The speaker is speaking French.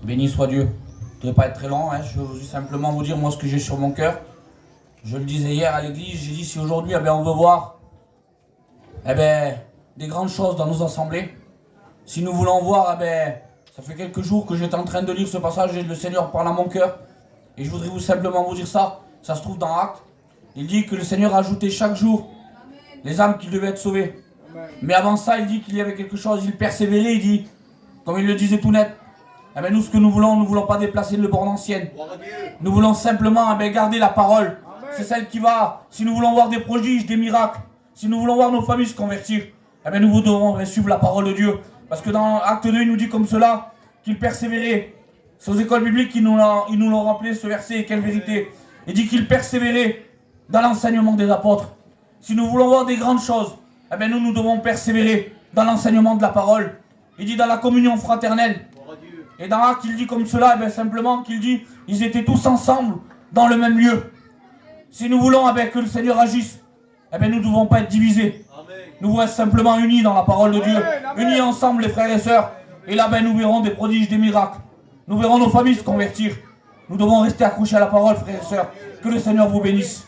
Béni soit Dieu. Je ne vais pas être très long, hein. Je veux simplement vous dire moi ce que j'ai sur mon cœur. Je le disais hier à l'église, j'ai dit si aujourd'hui on veut voir des grandes choses dans nos assemblées, si nous voulons voir, ça fait quelques jours que j'étais en train de lire ce passage et le Seigneur parle à mon cœur. Et je voudrais simplement vous dire ça, ça se trouve dans Actes. Il dit que le Seigneur a ajouté chaque jour les âmes qui devaient être sauvées. Mais avant ça, il dit qu'il y avait quelque chose, il persévérait, il dit, comme il le disait tout net, nous ce que nous voulons pas déplacer le borne ancienne. Nous voulons simplement garder la parole. C'est celle qui va, si nous voulons voir des prodiges, des miracles, si nous voulons voir nos familles se convertir, nous devons suivre la parole de Dieu. Parce que dans Acte 2, il nous dit comme cela, qu'il persévérait. C'est aux écoles bibliques qu'ils nous l'ont rappelé ce verset, et quelle vérité. Il dit qu'il persévérait dans l'enseignement des apôtres. Si nous voulons voir des grandes choses, nous devons persévérer dans l'enseignement de la parole. Il dit dans la communion fraternelle. Et dans Acte, il dit comme cela, simplement qu'il dit, ils étaient tous ensemble dans le même lieu. Si nous voulons que le Seigneur agisse, nous ne devons pas être divisés. Nous devons être simplement unis dans la parole de Dieu. Unis ensemble les frères et sœurs. Et là, nous verrons des prodiges, des miracles. Nous verrons nos familles se convertir. Nous devons rester accrochés à la parole, frères et sœurs. Que le Seigneur vous bénisse.